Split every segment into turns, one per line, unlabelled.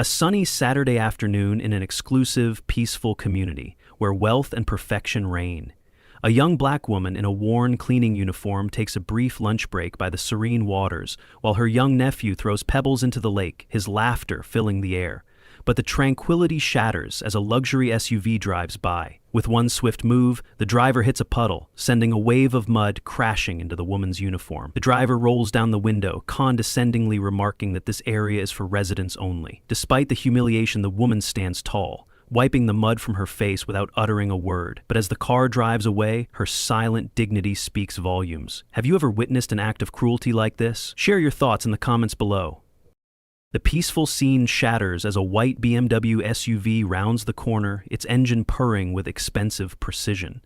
A sunny Saturday afternoon in an exclusive, peaceful community where wealth and perfection reign. A young black woman in a worn cleaning uniform takes a brief lunch break by the serene waters, while her young nephew throws pebbles into the lake, his laughter filling the air. But the tranquility shatters as a luxury SUV drives by. With one swift move, the driver hits a puddle, sending a wave of mud crashing into the woman's uniform. The driver rolls down the window, condescendingly remarking that this area is for residents only. Despite the humiliation, the woman stands tall, wiping the mud from her face without uttering a word. But as the car drives away, her silent dignity speaks volumes. Have you ever witnessed an act of cruelty like this? Share your thoughts in the comments below. The peaceful scene shatters as a white BMW SUV rounds the corner, its engine purring with expensive precision.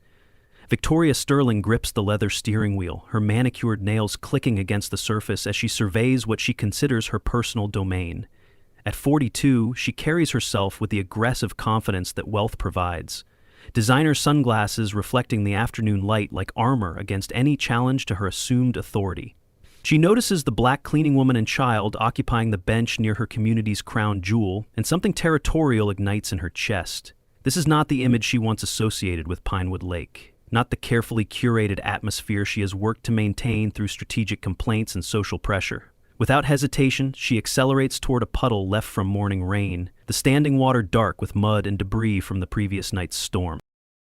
Victoria Sterling grips the leather steering wheel, her manicured nails clicking against the surface as she surveys what she considers her personal domain. At 42, she carries herself with the aggressive confidence that wealth provides. Designer sunglasses reflecting the afternoon light like armor against any challenge to her assumed authority. She notices the black cleaning woman and child occupying the bench near her community's crown jewel, and something territorial ignites in her chest. This is not the image she once associated with Pinewood Lake, not the carefully curated atmosphere she has worked to maintain through strategic complaints and social pressure. Without hesitation, she accelerates toward a puddle left from morning rain, the standing water dark with mud and debris from the previous night's storm.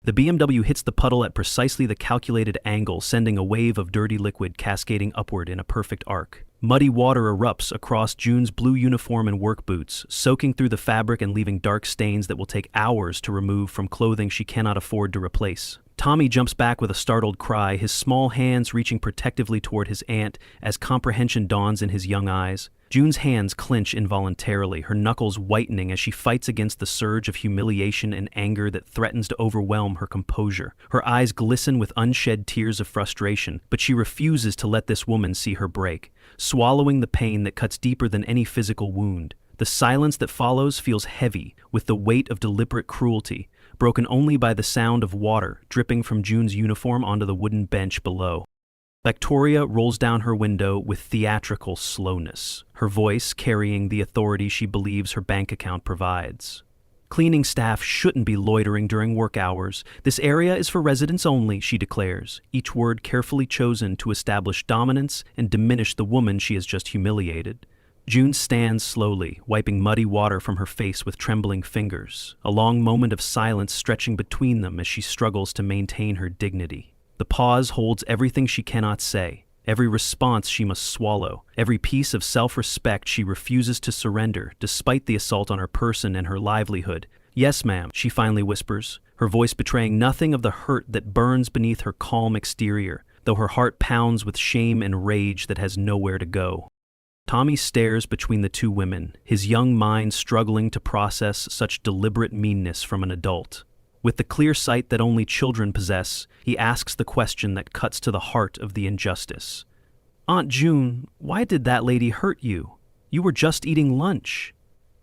The BMW hits the puddle at precisely the calculated angle, sending a wave of dirty liquid cascading upward in a perfect arc. Muddy water erupts across June's blue uniform and work boots, soaking through the fabric and leaving dark stains that will take hours to remove from clothing she cannot afford to replace. Tommy jumps back with a startled cry, his small hands reaching protectively toward his aunt as comprehension dawns in his young eyes. June's hands clench involuntarily, her knuckles whitening as she fights against the surge of humiliation and anger that threatens to overwhelm her composure. Her eyes glisten with unshed tears of frustration, but she refuses to let this woman see her break, swallowing the pain that cuts deeper than any physical wound. The silence that follows feels heavy, with the weight of deliberate cruelty, broken only by the sound of water dripping from June's uniform onto the wooden bench below. Victoria rolls down her window with theatrical slowness, her voice carrying the authority she believes her bank account provides. Cleaning staff shouldn't be loitering during work hours. This area is for residents only, she declares, each word carefully chosen to establish dominance and diminish the woman she has just humiliated. June stands slowly, wiping muddy water from her face with trembling fingers, a long moment of silence stretching between them as she struggles to maintain her dignity. The pause holds everything she cannot say, every response she must swallow, every piece of self-respect she refuses to surrender despite the assault on her person and her livelihood. "Yes, ma'am," she finally whispers, her voice betraying nothing of the hurt that burns beneath her calm exterior, though her heart pounds with shame and rage that has nowhere to go. Tommy stares between the two women, his young mind struggling to process such deliberate meanness from an adult. With the clear sight that only children possess, he asks the question that cuts to the heart of the injustice. "Aunt June, why did that lady hurt you? You were just eating lunch."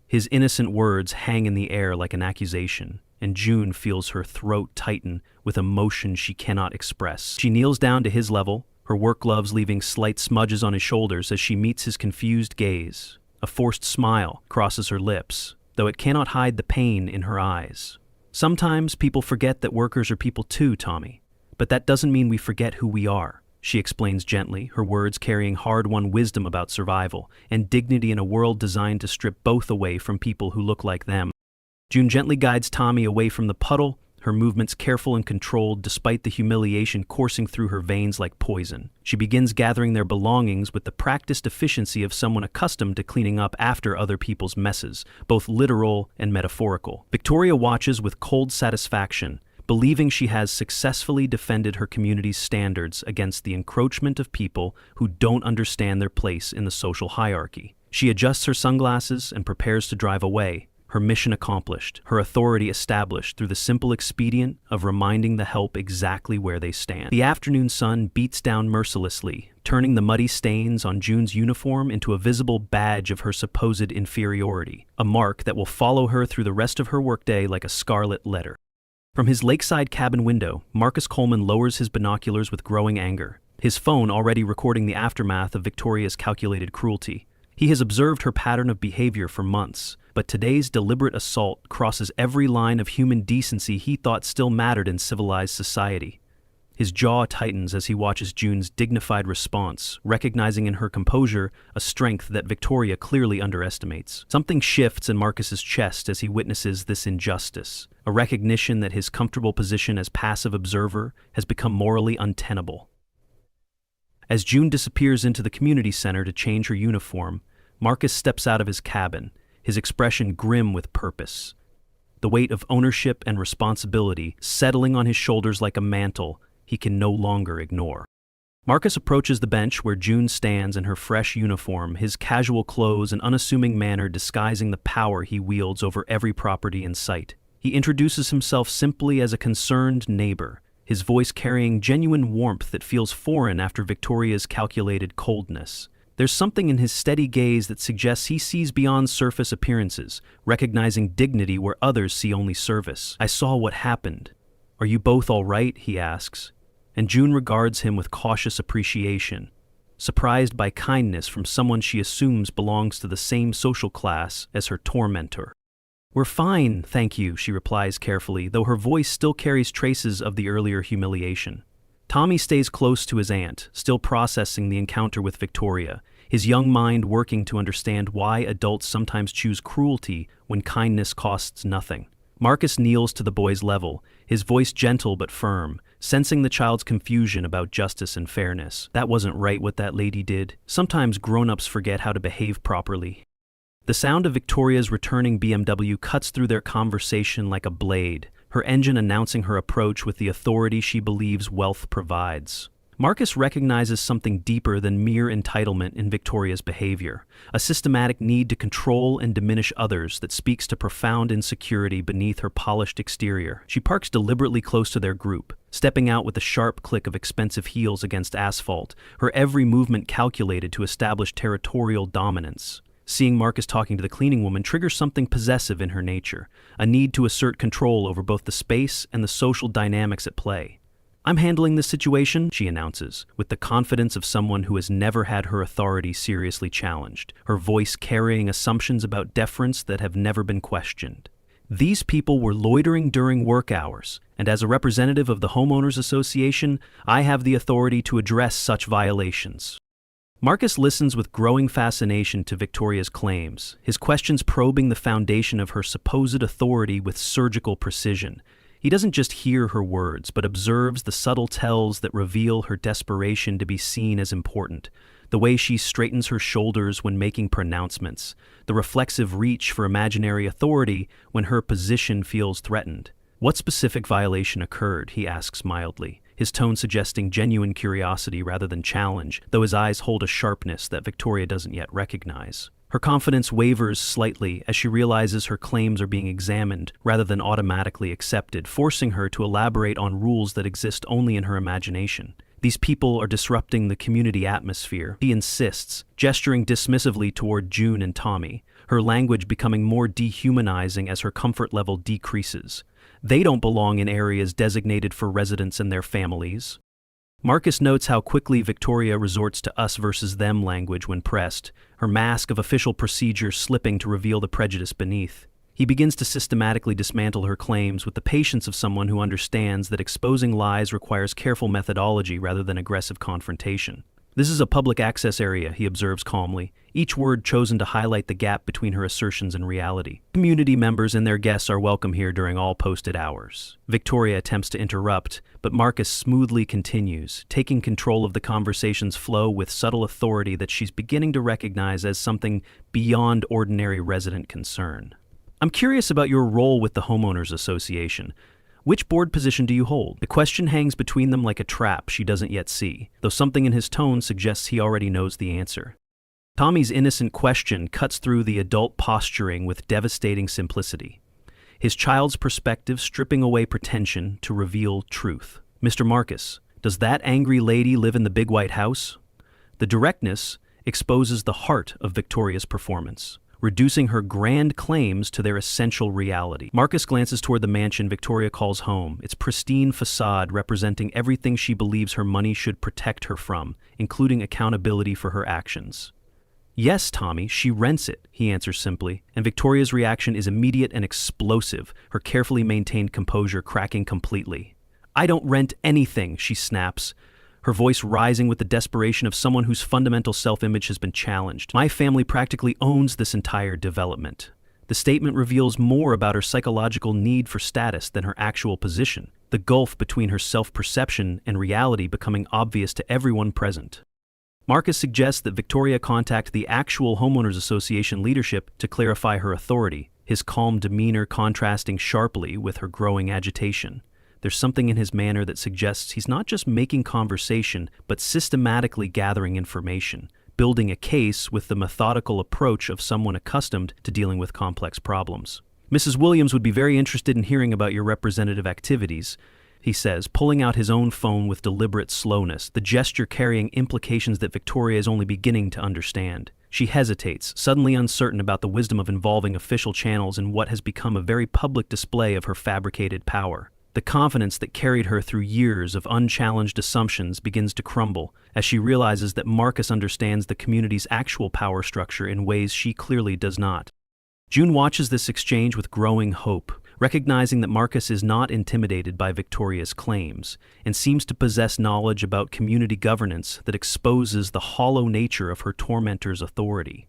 His innocent words hang in the air like an accusation, and June feels her throat tighten with emotion she cannot express. She kneels down to his level, her work gloves leaving slight smudges on his shoulders as she meets his confused gaze. A forced smile crosses her lips, though it cannot hide the pain in her eyes. "Sometimes people forget that workers are people too, Tommy. But that doesn't mean we forget who we are," she explains gently, her words carrying hard-won wisdom about survival and dignity in a world designed to strip both away from people who look like them. June gently guides Tommy away from the puddle, her movements careful and controlled despite the humiliation coursing through her veins like poison. She begins gathering their belongings with the practiced efficiency of someone accustomed to cleaning up after other people's messes, both literal and metaphorical. Victoria watches with cold satisfaction, believing she has successfully defended her community's standards against the encroachment of people who don't understand their place in the social hierarchy. She adjusts her sunglasses and prepares to drive away, her mission accomplished, her authority established through the simple expedient of reminding the help exactly where they stand. The afternoon sun beats down mercilessly, turning the muddy stains on June's uniform into a visible badge of her supposed inferiority, a mark that will follow her through the rest of her workday like a scarlet letter. From his lakeside cabin window, Marcus Coleman lowers his binoculars with growing anger, his phone already recording the aftermath of Victoria's calculated cruelty. He has observed her pattern of behavior for months, but today's deliberate assault crosses every line of human decency he thought still mattered in civilized society. His jaw tightens as he watches June's dignified response, recognizing in her composure a strength that Victoria clearly underestimates. Something shifts in Marcus's chest as he witnesses this injustice, a recognition that his comfortable position as passive observer has become morally untenable. As June disappears into the community center to change her uniform, Marcus steps out of his cabin, his expression grim with purpose. The weight of ownership and responsibility settling on his shoulders like a mantle he can no longer ignore. Marcus approaches the bench where June stands in her fresh uniform, his casual clothes and unassuming manner disguising the power he wields over every property in sight. He introduces himself simply as a concerned neighbor, his voice carrying genuine warmth that feels foreign after Victoria's calculated coldness. There's something in his steady gaze that suggests he sees beyond surface appearances, recognizing dignity where others see only service. "I saw what happened. Are you both all right?" he asks. And June regards him with cautious appreciation, surprised by kindness from someone she assumes belongs to the same social class as her tormentor. "We're fine, thank you," she replies carefully, though her voice still carries traces of the earlier humiliation. Tommy stays close to his aunt, still processing the encounter with Victoria, his young mind working to understand why adults sometimes choose cruelty when kindness costs nothing. Marcus kneels to the boy's level, his voice gentle but firm, sensing the child's confusion about justice and fairness. "That wasn't right what that lady did. Sometimes grown-ups forget how to behave properly." The sound of Victoria's returning BMW cuts through their conversation like a blade, her engine announcing her approach with the authority she believes wealth provides. Marcus recognizes something deeper than mere entitlement in Victoria's behavior, a systematic need to control and diminish others that speaks to profound insecurity beneath her polished exterior. She parks deliberately close to their group, stepping out with a sharp click of expensive heels against asphalt, her every movement calculated to establish territorial dominance. Seeing Marcus talking to the cleaning woman triggers something possessive in her nature, a need to assert control over both the space and the social dynamics at play. "I'm handling this situation," she announces, with the confidence of someone who has never had her authority seriously challenged, her voice carrying assumptions about deference that have never been questioned. These people were loitering during work hours, and as a representative of the Homeowners Association, I have the authority to address such violations. Marcus listens with growing fascination to Victoria's claims, his questions probing the foundation of her supposed authority with surgical precision. He doesn't just hear her words, but observes the subtle tells that reveal her desperation to be seen as important. The way she straightens her shoulders when making pronouncements, the reflexive reach for imaginary authority when her position feels threatened. "What specific violation occurred?" he asks mildly, his tone suggesting genuine curiosity rather than challenge, though his eyes hold a sharpness that Victoria doesn't yet recognize. Her confidence wavers slightly as she realizes her claims are being examined rather than automatically accepted, forcing her to elaborate on rules that exist only in her imagination. "These people are disrupting the community atmosphere," he insists, gesturing dismissively toward June and Tommy, her language becoming more dehumanizing as her comfort level decreases. "They don't belong in areas designated for residents and their families." Marcus notes how quickly Victoria resorts to us versus them language when pressed, her mask of official procedure slipping to reveal the prejudice beneath. He begins to systematically dismantle her claims with the patience of someone who understands that exposing lies requires careful methodology rather than aggressive confrontation. "This is a public access area," he observes calmly, each word chosen to highlight the gap between her assertions and reality. "Community members and their guests are welcome here during all posted hours." Victoria attempts to interrupt, but Marcus smoothly continues, taking control of the conversation's flow with subtle authority that she's beginning to recognize as something beyond ordinary resident concern. "I'm curious about your role with the Homeowners Association. Which board position do you hold?" The question hangs between them like a trap she doesn't yet see, though something in his tone suggests he already knows the answer. Tommy's innocent question cuts through the adult posturing with devastating simplicity, his child's perspective stripping away pretension to reveal truth. "Mr. Marcus, does that angry lady live in the big white house?" The directness exposes the heart of Victoria's performance, reducing her grand claims to their essential reality. Marcus glances toward the mansion Victoria calls home, its pristine facade representing everything she believes her money should protect her from, including accountability for her actions. "Yes, Tommy, she rents it," he answers simply, and Victoria's reaction is immediate and explosive, her carefully maintained composure cracking completely. "I don't rent anything," she snaps, her voice rising with the desperation of someone whose fundamental self-image has been challenged. "My family practically owns this entire development." The statement reveals more about her psychological need for status than her actual position, the gulf between her self-perception and reality becoming obvious to everyone present. Marcus suggests that Victoria contact the actual homeowners association leadership to clarify her authority, his calm demeanor contrasting sharply with her growing agitation. There's something in his manner that suggests he's not just making conversation, but systematically gathering information, building a case with the methodical approach of someone accustomed to dealing with complex problems. "Mrs. Williams would be very interested in hearing about your representative activities," he says, pulling out his own phone with deliberate slowness, the gesture carrying implications that Victoria is only beginning to understand. She hesitates, suddenly uncertain about the wisdom of involving official channels in what has become a very public display of her fabricated power. The confidence that carried her through years of unchallenged assumptions begins to crumble as she realizes that Marcus understands the community's actual power structure in ways she clearly does not. June watches this exchange with growing hope, recognizing that Marcus is not intimidated by Victoria's claims and seems to possess knowledge about community governance that exposes the hollow nature of her tormentor's authority.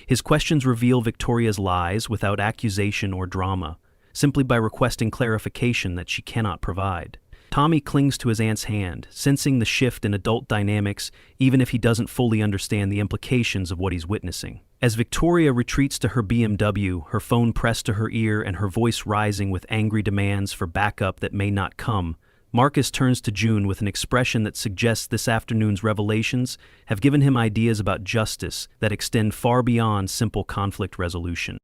His questions reveal Victoria's lies without accusation or drama, simply by requesting clarification that she cannot provide. Tommy clings to his aunt's hand, sensing the shift in adult dynamics even if he doesn't fully understand the implications of what he's witnessing. As Victoria retreats to her BMW, her phone pressed to her ear and her voice rising with angry demands for backup that may not come, Marcus turns to June with an expression that suggests this afternoon's revelations have given him ideas about justice that extend far beyond simple conflict resolution.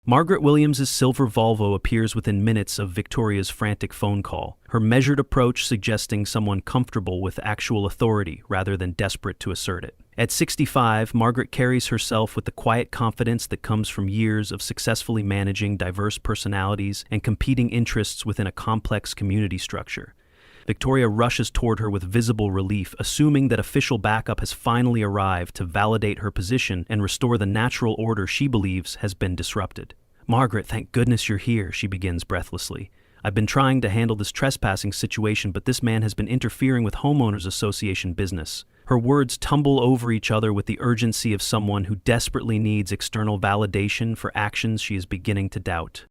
Margaret Williams's silver Volvo appears within minutes of Victoria's frantic phone call, her measured approach suggesting someone comfortable with actual authority rather than desperate to assert it. At 65, Margaret carries herself with the quiet confidence that comes from years of successfully managing diverse personalities and competing interests within a complex community structure. Victoria rushes toward her with visible relief, assuming that official backup has finally arrived to validate her position and restore the natural order she believes has been disrupted. "Margaret, thank goodness you're here," she begins breathlessly. "I've been trying to handle this trespassing situation, but this man has been interfering with homeowners association business." Her words tumble over each other with the urgency of someone who desperately needs external validation for actions she is beginning to doubt.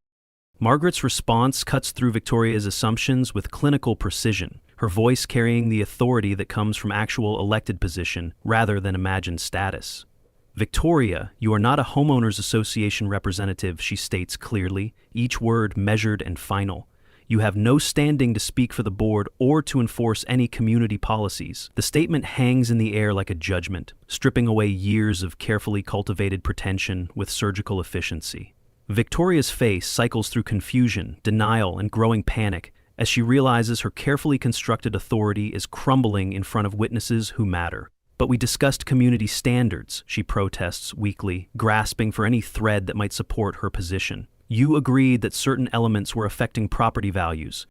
Margaret's response cuts through Victoria's assumptions with clinical precision, her voice carrying the authority that comes from actual elected position rather than imagined status. "Victoria, you are not a homeowners association representative," she states clearly, each word measured and final. "You have no standing to speak for the board or to enforce any community policies." The statement hangs in the air like a judgment, stripping away years of carefully cultivated pretension with surgical efficiency. Victoria's face cycles through confusion, denial, and growing panic as she realizes her carefully constructed authority is crumbling in front of witnesses who matter. "But we discussed community standards," she protests weakly, grasping for any thread that might support her position. "You agreed that certain elements were affecting property values."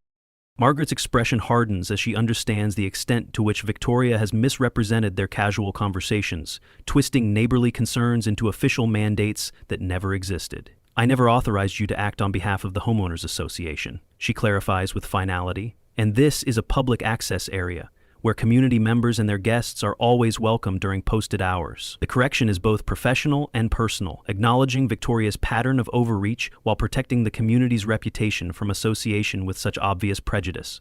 Margaret's expression hardens as she understands the extent to which Victoria has misrepresented their casual conversations, twisting neighborly concerns into official mandates that never existed. "I never authorized you to act on behalf of the homeowners association," she clarifies with finality, "and this is a public access area, where community members and their guests are always welcome during posted hours." The correction is both professional and personal, acknowledging Victoria's pattern of overreach while protecting the community's reputation from association with such obvious prejudice.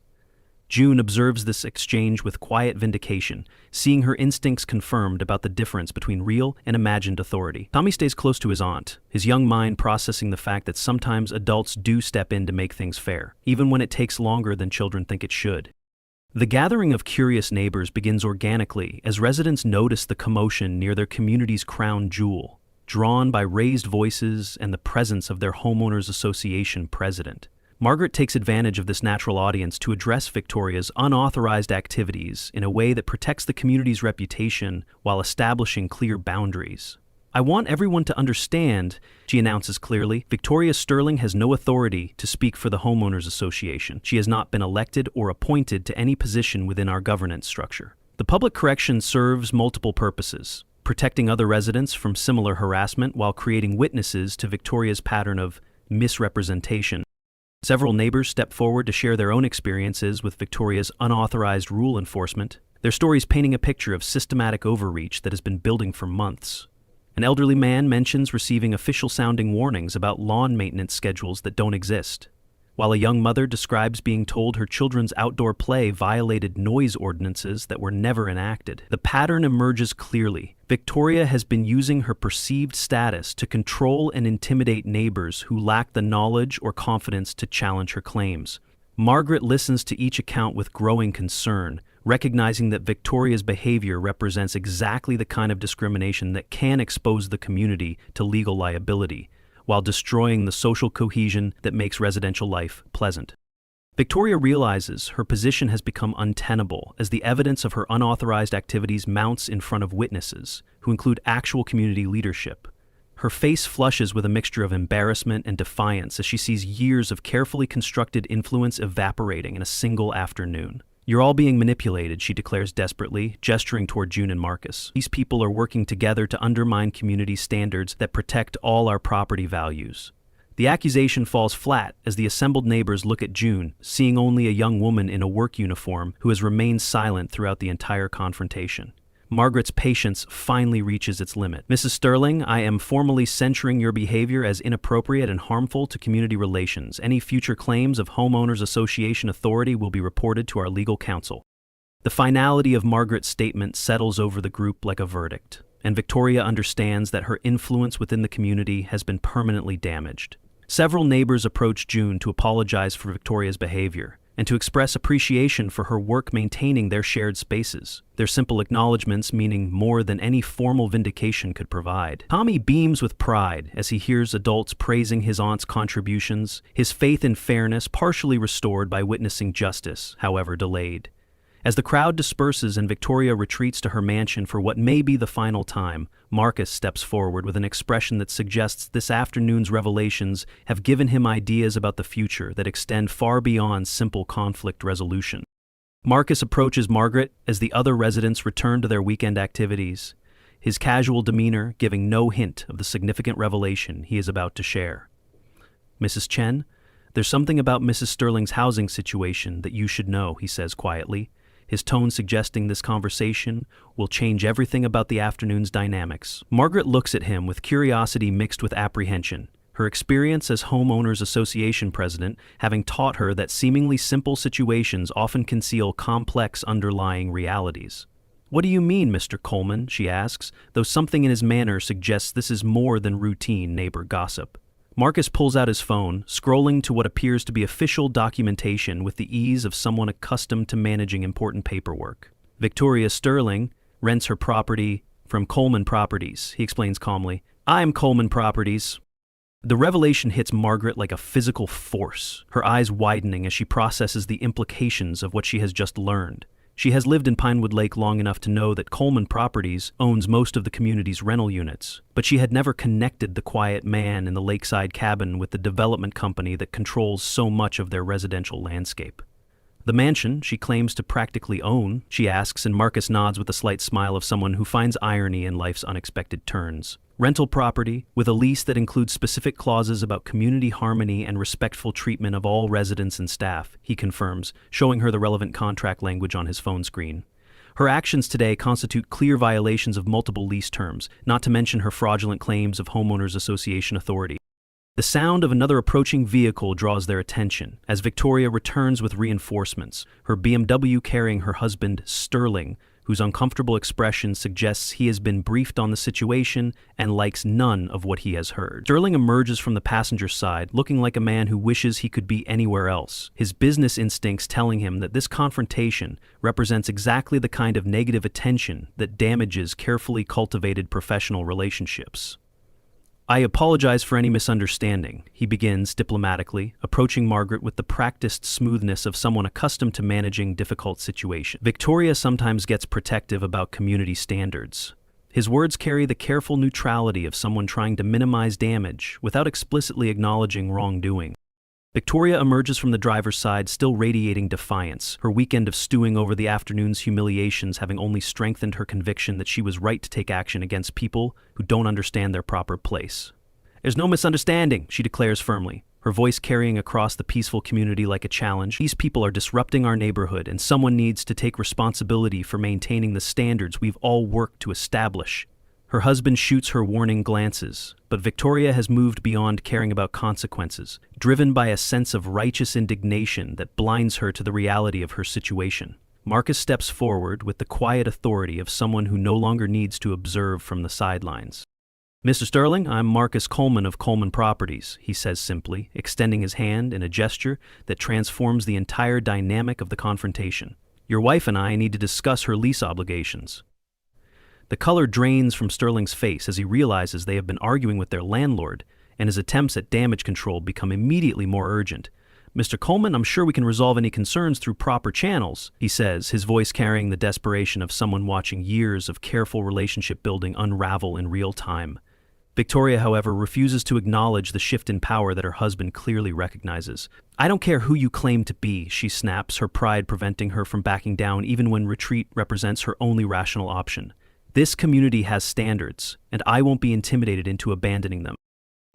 June observes this exchange with quiet vindication, seeing her instincts confirmed about the difference between real and imagined authority. Tommy stays close to his aunt, his young mind processing the fact that sometimes adults do step in to make things fair, even when it takes longer than children think it should. The gathering of curious neighbors begins organically as residents notice the commotion near their community's crown jewel, drawn by raised voices and the presence of their homeowners association president. Margaret takes advantage of this natural audience to address Victoria's unauthorized activities in a way that protects the community's reputation while establishing clear boundaries. "I want everyone to understand," she announces clearly, "Victoria Sterling has no authority to speak for the homeowners association. She has not been elected or appointed to any position within our governance structure." The public correction serves multiple purposes. protecting other residents from similar harassment while creating witnesses to Victoria's pattern of misrepresentation. Several neighbors step forward to share their own experiences with Victoria's unauthorized rule enforcement, their stories painting a picture of systematic overreach that has been building for months. An elderly man mentions receiving official-sounding warnings about lawn maintenance schedules that don't exist, while a young mother describes being told her children's outdoor play violated noise ordinances that were never enacted. The pattern emerges clearly. Victoria has been using her perceived status to control and intimidate neighbors who lack the knowledge or confidence to challenge her claims. Margaret listens to each account with growing concern, recognizing that Victoria's behavior represents exactly the kind of discrimination that can expose the community to legal liability, while destroying the social cohesion that makes residential life pleasant. Victoria realizes her position has become untenable as the evidence of her unauthorized activities mounts in front of witnesses, who include actual community leadership. Her face flushes with a mixture of embarrassment and defiance as she sees years of carefully constructed influence evaporating in a single afternoon. "You're all being manipulated," she declares desperately, gesturing toward June and Marcus. "These people are working together to undermine community standards that protect all our property values." The accusation falls flat as the assembled neighbors look at June, seeing only a young woman in a work uniform who has remained silent throughout the entire confrontation. Margaret's patience finally reaches its limit. "Mrs. Sterling, I am formally censuring your behavior as inappropriate and harmful to community relations. Any future claims of Homeowners Association authority will be reported to our legal counsel." The finality of Margaret's statement settles over the group like a verdict, and Victoria understands that her influence within the community has been permanently damaged. Several neighbors approach June to apologize for Victoria's behavior and to express appreciation for her work maintaining their shared spaces, their simple acknowledgments meaning more than any formal vindication could provide. Tommy beams with pride as he hears adults praising his aunt's contributions, his faith in fairness partially restored by witnessing justice, however delayed. As the crowd disperses and Victoria retreats to her mansion for what may be the final time, Marcus steps forward with an expression that suggests this afternoon's revelations have given him ideas about the future that extend far beyond simple conflict resolution. Marcus approaches Margaret as the other residents return to their weekend activities, his casual demeanor giving no hint of the significant revelation he is about to share. "Mrs. Chen, there's something about Mrs. Sterling's housing situation that you should know," he says quietly, his tone suggesting this conversation will change everything about the afternoon's dynamics. Margaret looks at him with curiosity mixed with apprehension, her experience as Homeowners Association president having taught her that seemingly simple situations often conceal complex underlying realities. "What do you mean, Mr. Coleman?" she asks, though something in his manner suggests this is more than routine neighbor gossip. Marcus pulls out his phone, scrolling to what appears to be official documentation with the ease of someone accustomed to managing important paperwork. "Victoria Sterling rents her property from Coleman Properties," he explains calmly. "I'm Coleman Properties." The revelation hits Margaret like a physical force, her eyes widening as she processes the implications of what she has just learned. She has lived in Pinewood Lake long enough to know that Coleman Properties owns most of the community's rental units, but she had never connected the quiet man in the lakeside cabin with the development company that controls so much of their residential landscape. "The mansion she claims to practically own," she asks, and Marcus nods with a slight smile of someone who finds irony in life's unexpected turns. "Rental property, with a lease that includes specific clauses about community harmony and respectful treatment of all residents and staff," he confirms, showing her the relevant contract language on his phone screen. Her actions today constitute clear violations of multiple lease terms, not to mention her fraudulent claims of Homeowners Association authority. The sound of another approaching vehicle draws their attention, as Victoria returns with reinforcements, her BMW carrying her husband, Sterling, whose uncomfortable expression suggests he has been briefed on the situation and likes none of what he has heard. Sterling emerges from the passenger side, looking like a man who wishes he could be anywhere else, his business instincts telling him that this confrontation represents exactly the kind of negative attention that damages carefully cultivated professional relationships. "I apologize for any misunderstanding," he begins diplomatically, approaching Margaret with the practiced smoothness of someone accustomed to managing difficult situations. Victoria sometimes gets protective about community standards. His words carry the careful neutrality of someone trying to minimize damage without explicitly acknowledging wrongdoing. Victoria emerges from the driver's side, still radiating defiance, her weekend of stewing over the afternoon's humiliations having only strengthened her conviction that she was right to take action against people who don't understand their proper place. "There's no misunderstanding," she declares firmly, her voice carrying across the peaceful community like a challenge. "These people are disrupting our neighborhood, and someone needs to take responsibility for maintaining the standards we've all worked to establish." Her husband shoots her warning glances, but Victoria has moved beyond caring about consequences, driven by a sense of righteous indignation that blinds her to the reality of her situation. Marcus steps forward with the quiet authority of someone who no longer needs to observe from the sidelines. "Mr. Sterling, I'm Marcus Coleman of Coleman Properties," he says simply, extending his hand in a gesture that transforms the entire dynamic of the confrontation. "Your wife and I need to discuss her lease obligations." The color drains from Sterling's face as he realizes they have been arguing with their landlord, and his attempts at damage control become immediately more urgent. "Mr. Coleman, I'm sure we can resolve any concerns through proper channels," he says, his voice carrying the desperation of someone watching years of careful relationship building unravel in real time. Victoria, however, refuses to acknowledge the shift in power that her husband clearly recognizes. "I don't care who you claim to be," she snaps, her pride preventing her from backing down even when retreat represents her only rational option. "This community has standards, and I won't be intimidated into abandoning them."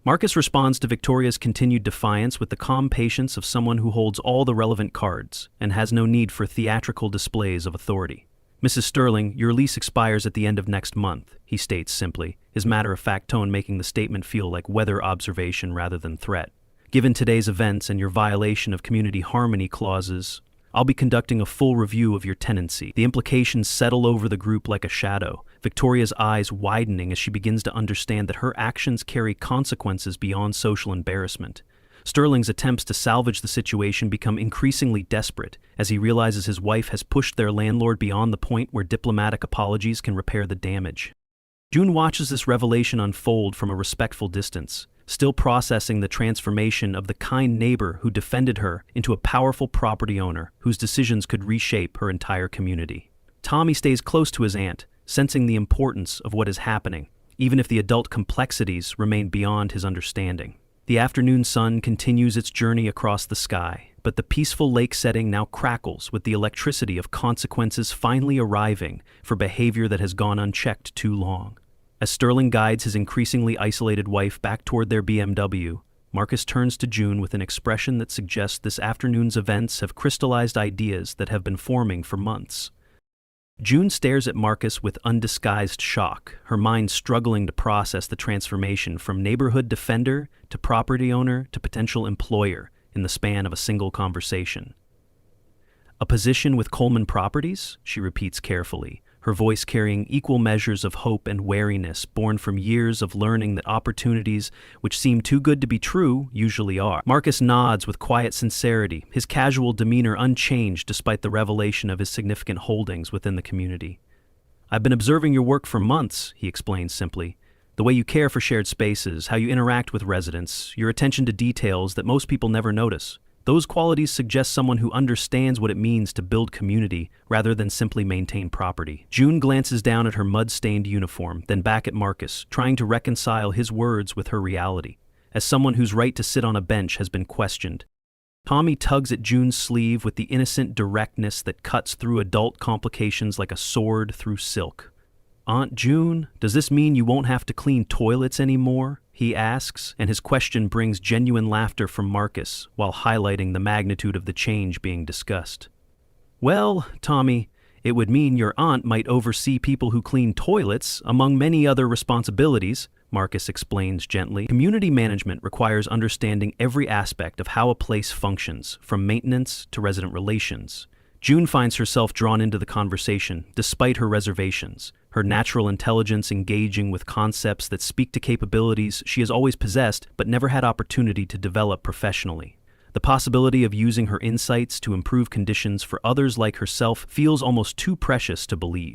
Marcus responds to Victoria's continued defiance with the calm patience of someone who holds all the relevant cards and has no need for theatrical displays of authority. "Mrs. Sterling, your lease expires at the end of next month," he states simply, his matter-of-fact tone making the statement feel like weather observation rather than threat. "Given today's events and your violation of community harmony clauses, I'll be conducting a full review of your tenancy." The implications settle over the group like a shadow, Victoria's eyes widening as she begins to understand that her actions carry consequences beyond social embarrassment. Sterling's attempts to salvage the situation become increasingly desperate as he realizes his wife has pushed their landlord beyond the point where diplomatic apologies can repair the damage. June watches this revelation unfold from a respectful distance, still processing the transformation of the kind neighbor who defended her into a powerful property owner whose decisions could reshape her entire community. Tommy stays close to his aunt, sensing the importance of what is happening, even if the adult complexities remain beyond his understanding. The afternoon sun continues its journey across the sky, but the peaceful lake setting now crackles with the electricity of consequences finally arriving for behavior that has gone unchecked too long. As Sterling guides his increasingly isolated wife back toward their BMW, Marcus turns to June with an expression that suggests this afternoon's events have crystallized ideas that have been forming for months. June stares at Marcus with undisguised shock, her mind struggling to process the transformation from neighborhood defender to property owner to potential employer in the span of a single conversation. "A position with Coleman Properties?" she repeats carefully, her voice carrying equal measures of hope and wariness born from years of learning that opportunities which seem too good to be true usually are. Marcus nods with quiet sincerity, his casual demeanor unchanged despite the revelation of his significant holdings within the community. "I've been observing your work for months," he explains simply. "The way you care for shared spaces, how you interact with residents, your attention to details that most people never notice. Those qualities suggest someone who understands what it means to build community rather than simply maintain property." June glances down at her mud-stained uniform, then back at Marcus, trying to reconcile his words with her reality, as someone whose right to sit on a bench has been questioned. Tommy tugs at June's sleeve with the innocent directness that cuts through adult complications like a sword through silk. "Aunt June, does this mean you won't have to clean toilets anymore?" he asks, and his question brings genuine laughter from Marcus while highlighting the magnitude of the change being discussed. "Well, Tommy, it would mean your aunt might oversee people who clean toilets, among many other responsibilities," Marcus explains gently. "Community management requires understanding every aspect of how a place functions, from maintenance to resident relations." June finds herself drawn into the conversation, despite her reservations, her natural intelligence engaging with concepts that speak to capabilities she has always possessed but never had opportunity to develop professionally. The possibility of using her insights to improve conditions for others like herself feels almost too precious to believe.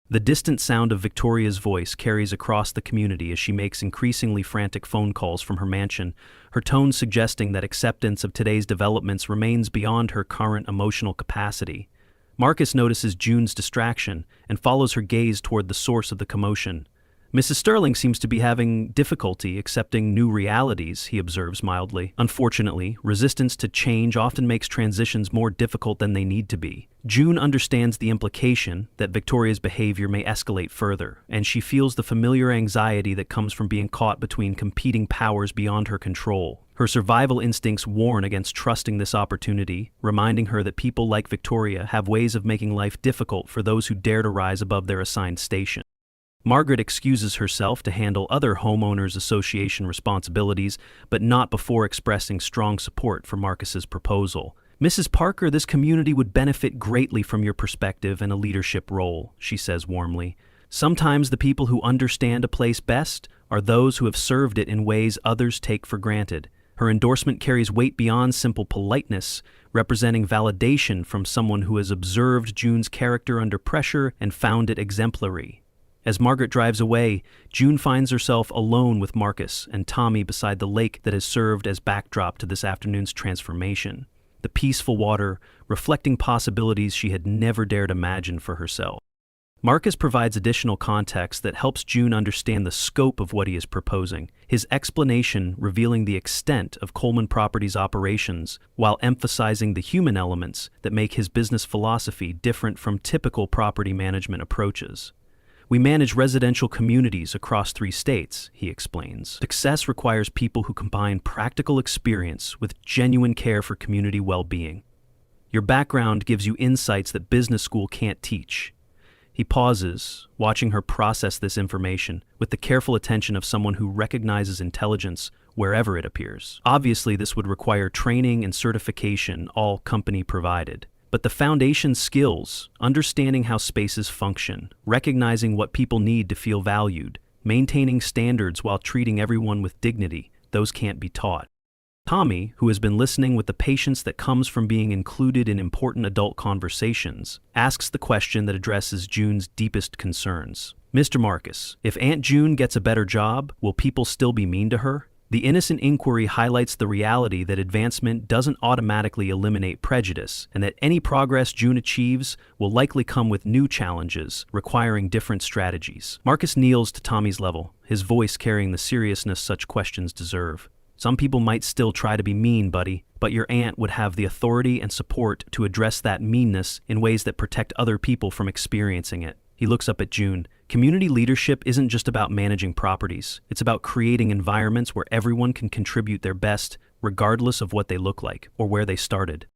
The distant sound of Victoria's voice carries across the community as she makes increasingly frantic phone calls from her mansion, her tone suggesting that acceptance of today's developments remains beyond her current emotional capacity. Marcus notices June's distraction and follows her gaze toward the source of the commotion. Mrs. Sterling seems to be having difficulty accepting new realities, he observes mildly. Unfortunately, resistance to change often makes transitions more difficult than they need to be. June understands the implication that Victoria's behavior may escalate further, and she feels the familiar anxiety that comes from being caught between competing powers beyond her control. Her survival instincts warn against trusting this opportunity, reminding her that people like Victoria have ways of making life difficult for those who dare to rise above their assigned station. Margaret excuses herself to handle other homeowners association responsibilities, but not before expressing strong support for Marcus's proposal. Mrs. Parker, this community would benefit greatly from your perspective and a leadership role, she says warmly. Sometimes the people who understand a place best are those who have served it in ways others take for granted. Her endorsement carries weight beyond simple politeness, representing validation from someone who has observed June's character under pressure and found it exemplary. As Margaret drives away, June finds herself alone with Marcus and Tommy beside the lake that has served as backdrop to this afternoon's transformation. The peaceful water, reflecting possibilities she had never dared imagine for herself. Marcus provides additional context that helps June understand the scope of what he is proposing, his explanation revealing the extent of Coleman Properties' operations while emphasizing the human elements that make his business philosophy different from typical property management approaches. We manage residential communities across 3 states, he explains. Success requires people who combine practical experience with genuine care for community well-being. Your background gives you insights that business school can't teach. He pauses, watching her process this information with the careful attention of someone who recognizes intelligence wherever it appears. Obviously, this would require training and certification, all company provided. But the foundation skills, understanding how spaces function, recognizing what people need to feel valued, maintaining standards while treating everyone with dignity, those can't be taught. Tommy, who has been listening with the patience that comes from being included in important adult conversations, asks the question that addresses June's deepest concerns. Mr. Marcus, if Aunt June gets a better job, will people still be mean to her? The innocent inquiry highlights the reality that advancement doesn't automatically eliminate prejudice, and that any progress June achieves will likely come with new challenges, requiring different strategies. Marcus kneels to Tommy's level, his voice carrying the seriousness such questions deserve. Some people might still try to be mean, buddy, but your aunt would have the authority and support to address that meanness in ways that protect other people from experiencing it. He looks up at June. Community leadership isn't just about managing properties. It's about creating environments where everyone can contribute their best, regardless of what they look like or where they started.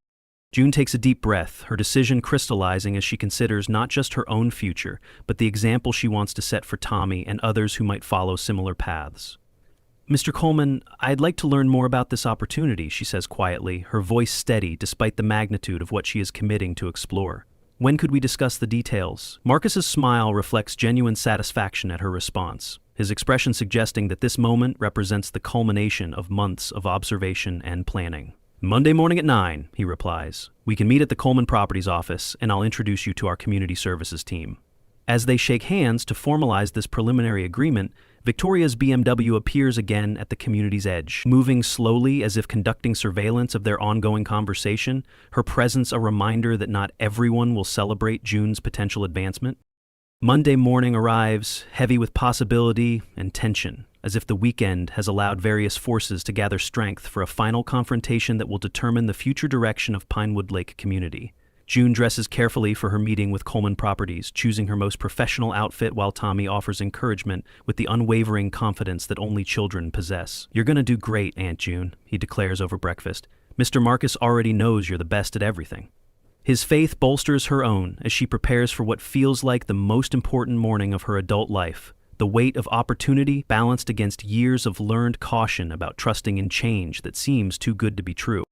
June takes a deep breath, her decision crystallizing as she considers not just her own future, but the example she wants to set for Tommy and others who might follow similar paths. Mr. Coleman, I'd like to learn more about this opportunity, she says quietly, her voice steady despite the magnitude of what she is committing to explore. When could we discuss the details? Marcus's smile reflects genuine satisfaction at her response, his expression suggesting that this moment represents the culmination of months of observation and planning. Monday morning at 9, he replies. We can meet at the Coleman Properties office, and I'll introduce you to our community services team. As they shake hands to formalize this preliminary agreement, Victoria's BMW appears again at the community's edge. Moving slowly as if conducting surveillance of their ongoing conversation, her presence a reminder that not everyone will celebrate June's potential advancement. Monday morning arrives, heavy with possibility and tension, as if the weekend has allowed various forces to gather strength for a final confrontation that will determine the future direction of Pinewood Lake community. June dresses carefully for her meeting with Coleman Properties, choosing her most professional outfit while Tommy offers encouragement with the unwavering confidence that only children possess. You're gonna do great, Aunt June, he declares over breakfast. Mr. Marcus already knows you're the best at everything. His faith bolsters her own as she prepares for what feels like the most important morning of her adult life, the weight of opportunity balanced against years of learned caution about trusting in change that seems too good to be true.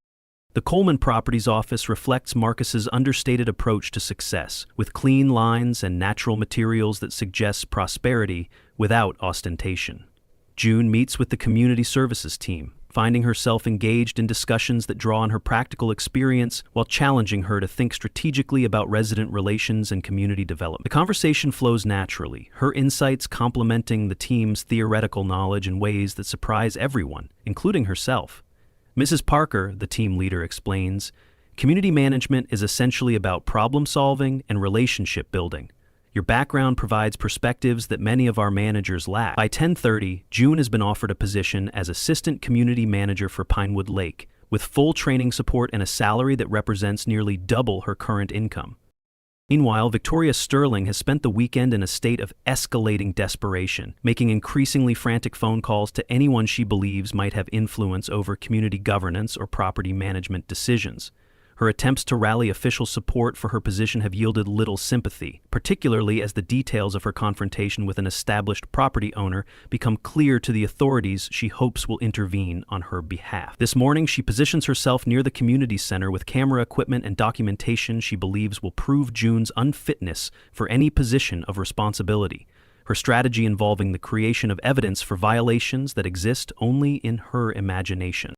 The Coleman Properties office reflects Marcus's understated approach to success, with clean lines and natural materials that suggest prosperity without ostentation. June meets with the community services team, finding herself engaged in discussions that draw on her practical experience while challenging her to think strategically about resident relations and community development. The conversation flows naturally, her insights complementing the team's theoretical knowledge in ways that surprise everyone, including herself. Mrs. Parker, the team leader, explains, community management is essentially about problem solving and relationship building. Your background provides perspectives that many of our managers lack. By 10:30, June has been offered a position as Assistant Community Manager for Pinewood Lake, with full training support and a salary that represents nearly double her current income. Meanwhile, Victoria Sterling has spent the weekend in a state of escalating desperation, making increasingly frantic phone calls to anyone she believes might have influence over community governance or property management decisions. Her attempts to rally official support for her position have yielded little sympathy, particularly as the details of her confrontation with an established property owner become clear to the authorities she hopes will intervene on her behalf. This morning, she positions herself near the community center with camera equipment and documentation she believes will prove June's unfitness for any position of responsibility, her strategy involving the creation of evidence for violations that exist only in her imagination.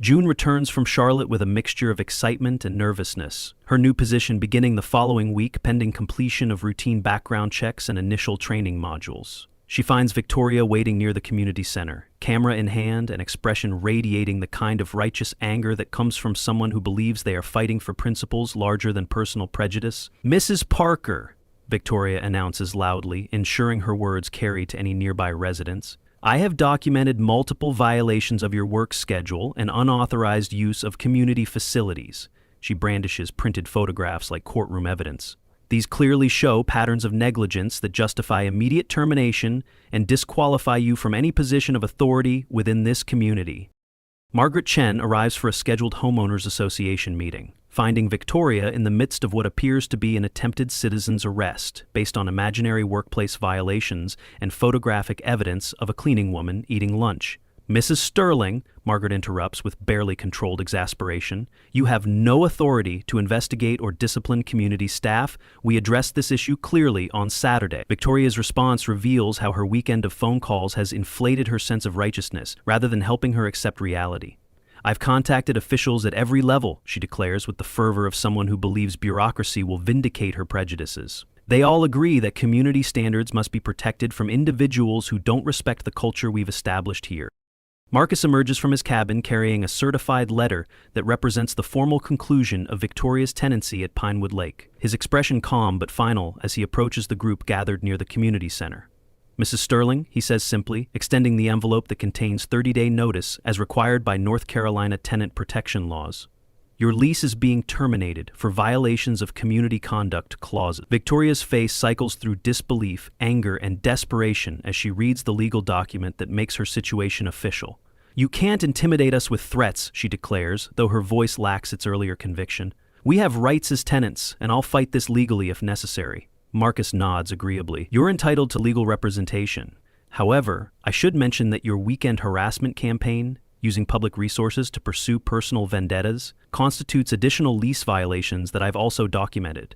June returns from Charlotte with a mixture of excitement and nervousness, her new position beginning the following week pending completion of routine background checks and initial training modules. She finds Victoria waiting near the community center, camera in hand, an expression radiating the kind of righteous anger that comes from someone who believes they are fighting for principles larger than personal prejudice. "Mrs. Parker," Victoria announces loudly, ensuring her words carry to any nearby residents. "I have documented multiple violations of your work schedule and unauthorized use of community facilities." She brandishes printed photographs like courtroom evidence. "These clearly show patterns of negligence that justify immediate termination and disqualify you from any position of authority within this community." Margaret Chen arrives for a scheduled homeowners association meeting, finding Victoria in the midst of what appears to be an attempted citizen's arrest based on imaginary workplace violations and photographic evidence of a cleaning woman eating lunch. "Mrs. Sterling," Margaret interrupts with barely controlled exasperation, "you have no authority to investigate or discipline community staff. We addressed this issue clearly on Saturday." Victoria's response reveals how her weekend of phone calls has inflated her sense of righteousness rather than helping her accept reality. "I've contacted officials at every level," she declares with the fervor of someone who believes bureaucracy will vindicate her prejudices. "They all agree that community standards must be protected from individuals who don't respect the culture we've established here." Marcus emerges from his cabin carrying a certified letter that represents the formal conclusion of Victoria's tenancy at Pinewood Lake, his expression calm but final as he approaches the group gathered near the community center. "Mrs. Sterling," he says simply, extending the envelope that contains 30-day notice as required by North Carolina tenant protection laws. "Your lease is being terminated for violations of community conduct clauses." Victoria's face cycles through disbelief, anger, and desperation as she reads the legal document that makes her situation official. "You can't intimidate us with threats," she declares, though her voice lacks its earlier conviction. "We have rights as tenants, and I'll fight this legally if necessary." Marcus nods agreeably. "You're entitled to legal representation. However, I should mention that your weekend harassment campaign, using public resources to pursue personal vendettas, constitutes additional lease violations that I've also documented."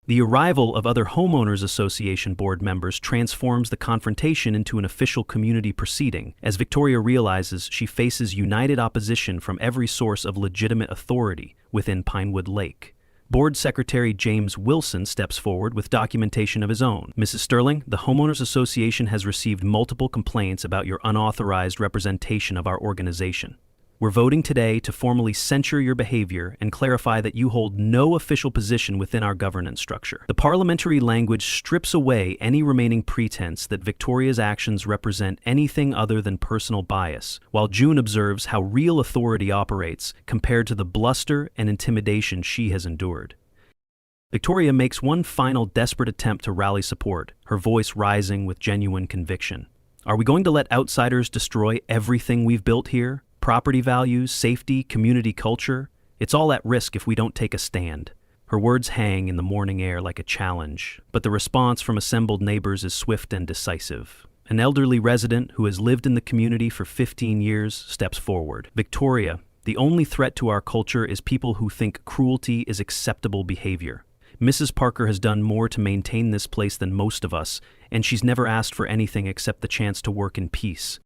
The arrival of other homeowners association board members transforms the confrontation into an official community proceeding, as Victoria realizes she faces united opposition from every source of legitimate authority within Pinewood Lake. Board Secretary James Wilson steps forward with documentation of his own. "Mrs. Sterling, the Homeowners Association has received multiple complaints about your unauthorized representation of our organization. We're voting today to formally censure your behavior and clarify that you hold no official position within our governance structure." The parliamentary language strips away any remaining pretense that Victoria's actions represent anything other than personal bias, while June observes how real authority operates compared to the bluster and intimidation she has endured. Victoria makes one final desperate attempt to rally support, her voice rising with genuine conviction. "Are we going to let outsiders destroy everything we've built here? Property values, safety, community culture? It's all at risk if we don't take a stand." Her words hang in the morning air like a challenge, but the response from assembled neighbors is swift and decisive. An elderly resident who has lived in the community for 15 years steps forward. "Victoria, the only threat to our culture is people who think cruelty is acceptable behavior. Mrs. Parker has done more to maintain this place than most of us, and she's never asked for anything except the chance to work in peace."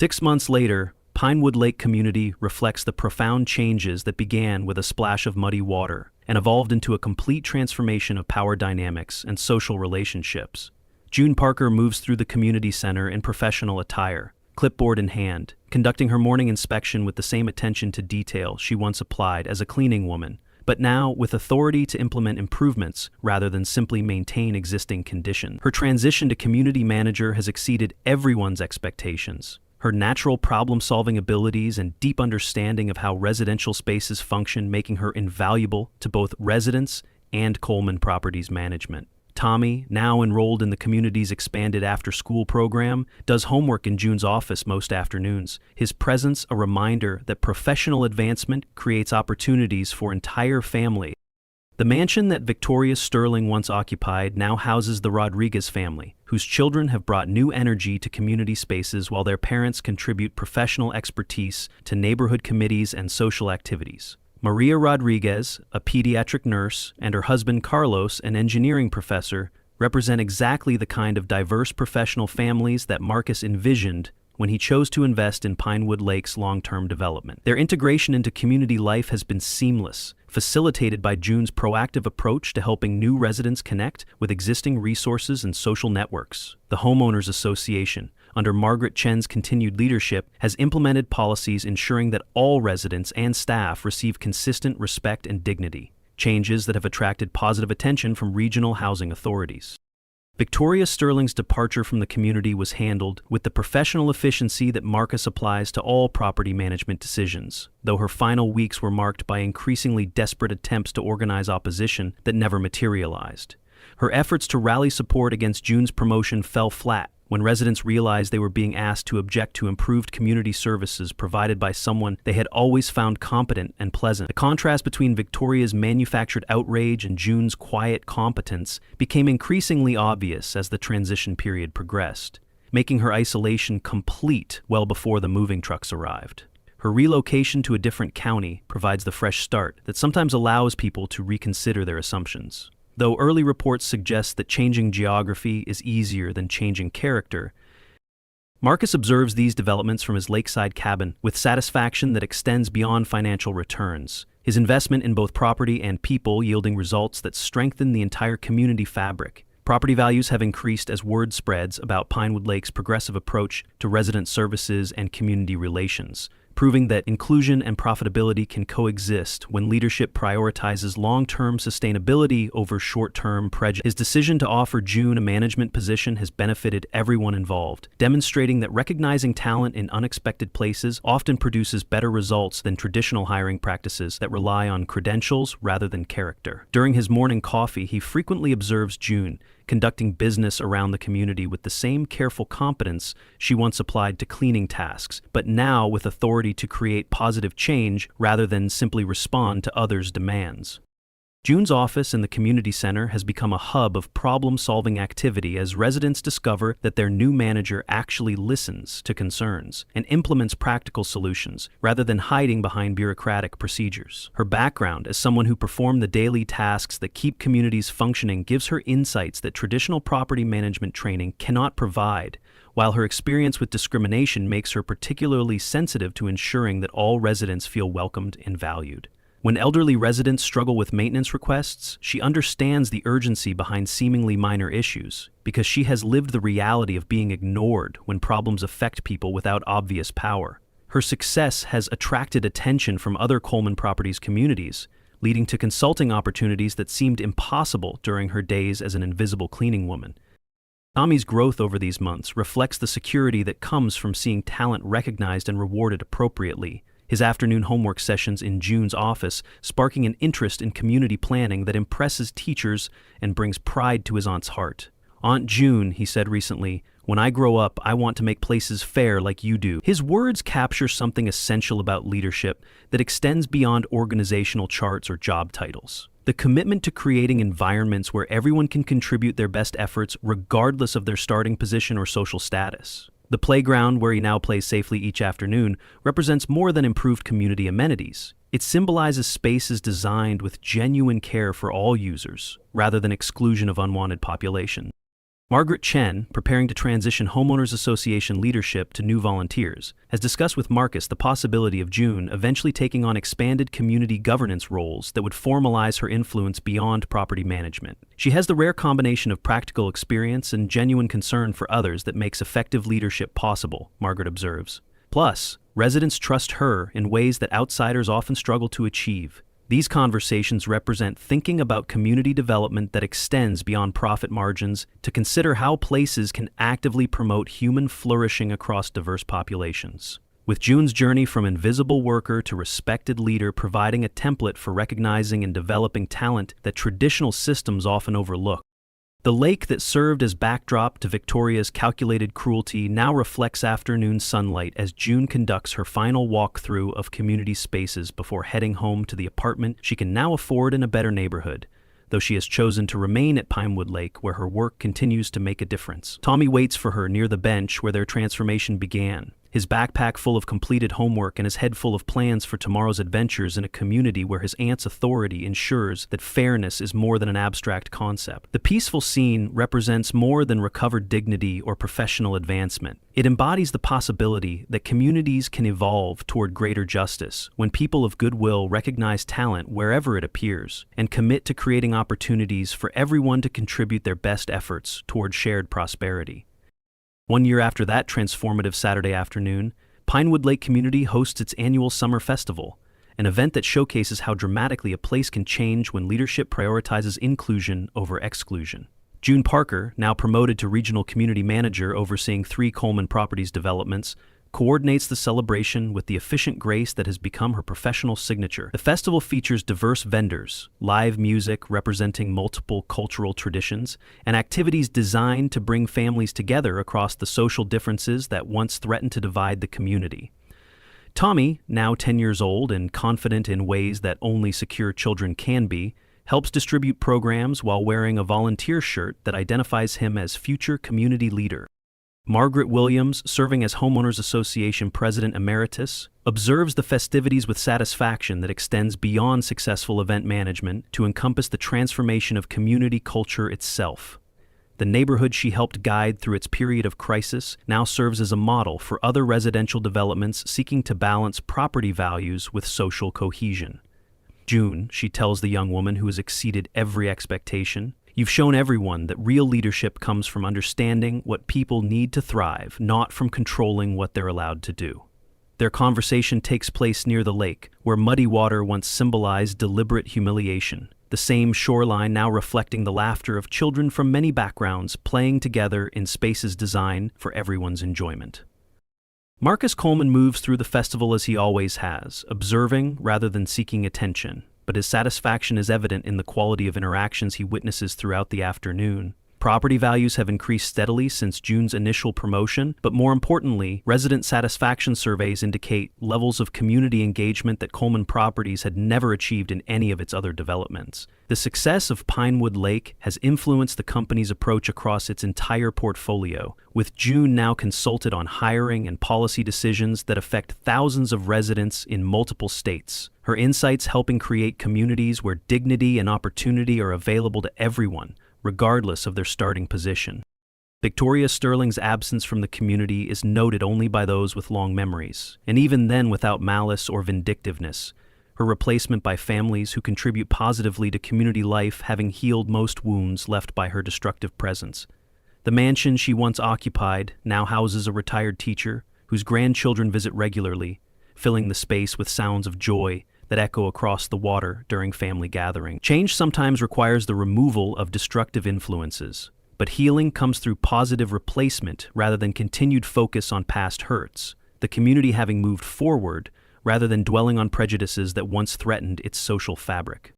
6 months later, Pinewood Lake community reflects the profound changes that began with a splash of muddy water and evolved into a complete transformation of power dynamics and social relationships. June Parker moves through the community center in professional attire, clipboard in hand, conducting her morning inspection with the same attention to detail she once applied as a cleaning woman, but now with authority to implement improvements rather than simply maintain existing conditions. Her transition to community manager has exceeded everyone's expectations. Her natural problem-solving abilities and deep understanding of how residential spaces function making her invaluable to both residents and Coleman Properties management. Tommy, now enrolled in the community's expanded after-school program, does homework in June's office most afternoons, his presence a reminder that professional advancement creates opportunities for entire families. The mansion that Victoria Sterling once occupied now houses the Rodriguez family, whose children have brought new energy to community spaces while their parents contribute professional expertise to neighborhood committees and social activities. Maria Rodriguez, a pediatric nurse, and her husband Carlos, an engineering professor, represent exactly the kind of diverse professional families that Marcus envisioned when he chose to invest in Pinewood Lake's long-term development. Their integration into community life has been seamless, facilitated by June's proactive approach to helping new residents connect with existing resources and social networks. The Homeowners Association, under Margaret Chen's continued leadership, has implemented policies ensuring that all residents and staff receive consistent respect and dignity, changes that have attracted positive attention from regional housing authorities. Victoria Sterling's departure from the community was handled with the professional efficiency that Marcus applies to all property management decisions, though her final weeks were marked by increasingly desperate attempts to organize opposition that never materialized. Her efforts to rally support against June's promotion fell flat when residents realized they were being asked to object to improved community services provided by someone they had always found competent and pleasant. The contrast between Victoria's manufactured outrage and June's quiet competence became increasingly obvious as the transition period progressed, making her isolation complete well before the moving trucks arrived. Her relocation to a different county provides the fresh start that sometimes allows people to reconsider their assumptions. Though early reports suggest that changing geography is easier than changing character, Marcus observes these developments from his lakeside cabin with satisfaction that extends beyond financial returns, his investment in both property and people yielding results that strengthen the entire community fabric. Property values have increased as word spreads about Pinewood Lake's progressive approach to resident services and community relations, proving that inclusion and profitability can coexist when leadership prioritizes long-term sustainability over short-term prejudice. His decision to offer June a management position has benefited everyone involved, demonstrating that recognizing talent in unexpected places often produces better results than traditional hiring practices that rely on credentials rather than character. During his morning coffee, he frequently observes June, conducting business around the community with the same careful competence she once applied to cleaning tasks, but now with authority to create positive change rather than simply respond to others' demands. June's office in the community center has become a hub of problem-solving activity as residents discover that their new manager actually listens to concerns and implements practical solutions rather than hiding behind bureaucratic procedures. Her background as someone who performed the daily tasks that keep communities functioning gives her insights that traditional property management training cannot provide, while her experience with discrimination makes her particularly sensitive to ensuring that all residents feel welcomed and valued. When elderly residents struggle with maintenance requests, she understands the urgency behind seemingly minor issues, because she has lived the reality of being ignored when problems affect people without obvious power. Her success has attracted attention from other Coleman Properties communities, leading to consulting opportunities that seemed impossible during her days as an invisible cleaning woman. Tommy's growth over these months reflects the security that comes from seeing talent recognized and rewarded appropriately, his afternoon homework sessions in June's office sparking an interest in community planning that impresses teachers and brings pride to his aunt's heart. "Aunt June," he said recently, "when I grow up, I want to make places fair like you do." His words capture something essential about leadership that extends beyond organizational charts or job titles. The commitment to creating environments where everyone can contribute their best efforts regardless of their starting position or social status. The playground, where he now plays safely each afternoon, represents more than improved community amenities. It symbolizes spaces designed with genuine care for all users, rather than exclusion of unwanted population. Margaret Chen, preparing to transition Homeowners Association leadership to new volunteers, has discussed with Marcus the possibility of June eventually taking on expanded community governance roles that would formalize her influence beyond property management. She has the rare combination of practical experience and genuine concern for others that makes effective leadership possible, Margaret observes. Plus, residents trust her in ways that outsiders often struggle to achieve. These conversations represent thinking about community development that extends beyond profit margins to consider how places can actively promote human flourishing across diverse populations. With June's journey from invisible worker to respected leader providing a template for recognizing and developing talent that traditional systems often overlook. The lake that served as backdrop to Victoria's calculated cruelty now reflects afternoon sunlight as June conducts her final walkthrough of community spaces before heading home to the apartment she can now afford in a better neighborhood, though she has chosen to remain at Pinewood Lake where her work continues to make a difference. Tommy waits for her near the bench where their transformation began, his backpack full of completed homework and his head full of plans for tomorrow's adventures in a community where his aunt's authority ensures that fairness is more than an abstract concept. The peaceful scene represents more than recovered dignity or professional advancement. It embodies the possibility that communities can evolve toward greater justice when people of goodwill recognize talent wherever it appears and commit to creating opportunities for everyone to contribute their best efforts toward shared prosperity. 1 year after that transformative Saturday afternoon, Pinewood Lake Community hosts its annual Summer Festival, an event that showcases how dramatically a place can change when leadership prioritizes inclusion over exclusion. June Parker, now promoted to Regional Community Manager overseeing 3 Coleman Properties developments, coordinates the celebration with the efficient grace that has become her professional signature. The festival features diverse vendors, live music representing multiple cultural traditions, and activities designed to bring families together across the social differences that once threatened to divide the community. Tommy, now 10 years old and confident in ways that only secure children can be, helps distribute programs while wearing a volunteer shirt that identifies him as future community leader. Margaret Williams, serving as Homeowners Association President Emeritus, observes the festivities with satisfaction that extends beyond successful event management to encompass the transformation of community culture itself. The neighborhood she helped guide through its period of crisis now serves as a model for other residential developments seeking to balance property values with social cohesion. June, she tells the young woman who has exceeded every expectation, "You've shown everyone that real leadership comes from understanding what people need to thrive, not from controlling what they're allowed to do." Their conversation takes place near the lake, where muddy water once symbolized deliberate humiliation, the same shoreline now reflecting the laughter of children from many backgrounds playing together in spaces designed for everyone's enjoyment. Marcus Coleman moves through the festival as he always has, observing rather than seeking attention, but his satisfaction is evident in the quality of interactions he witnesses throughout the afternoon. Property values have increased steadily since June's initial promotion, but more importantly, resident satisfaction surveys indicate levels of community engagement that Coleman Properties had never achieved in any of its other developments. The success of Pinewood Lake has influenced the company's approach across its entire portfolio, with June now consulted on hiring and policy decisions that affect thousands of residents in multiple states. Her insights helping create communities where dignity and opportunity are available to everyone, regardless of their starting position. Victoria Sterling's absence from the community is noted only by those with long memories, and even then without malice or vindictiveness. Her replacement by families who contribute positively to community life, having healed most wounds left by her destructive presence. The mansion she once occupied now houses a retired teacher whose grandchildren visit regularly, filling the space with sounds of joy that echo across the water during family gathering. Change sometimes requires the removal of destructive influences, but healing comes through positive replacement rather than continued focus on past hurts, the community having moved forward rather than dwelling on prejudices that once threatened its social fabric.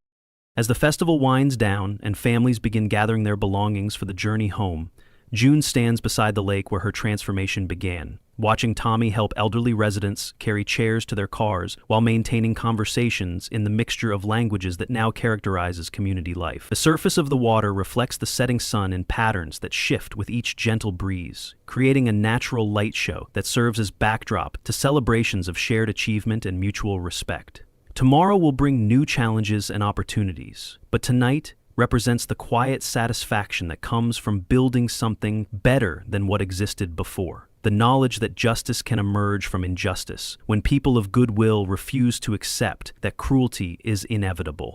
As the festival winds down and families begin gathering their belongings for the journey home, June stands beside the lake where her transformation began, watching Tommy help elderly residents carry chairs to their cars while maintaining conversations in the mixture of languages that now characterizes community life. The surface of the water reflects the setting sun in patterns that shift with each gentle breeze, creating a natural light show that serves as backdrop to celebrations of shared achievement and mutual respect. Tomorrow will bring new challenges and opportunities, but tonight represents the quiet satisfaction that comes from building something better than what existed before. The knowledge that justice can emerge from injustice when people of goodwill refuse to accept that cruelty is inevitable.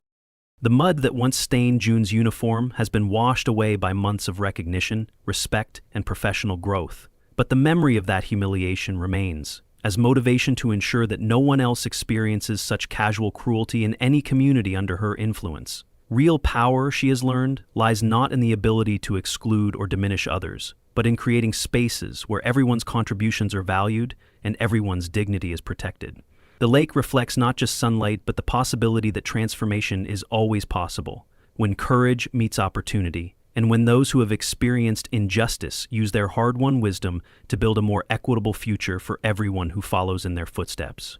The mud that once stained June's uniform has been washed away by months of recognition, respect, and professional growth. But the memory of that humiliation remains. as motivation to ensure that no one else experiences such casual cruelty in any community under her influence. Real power, she has learned, lies not in the ability to exclude or diminish others, but in creating spaces where everyone's contributions are valued and everyone's dignity is protected. The lake reflects not just sunlight, but the possibility that transformation is always possible, when courage meets opportunity, and when those who have experienced injustice use their hard-won wisdom to build a more equitable future for everyone who follows in their footsteps.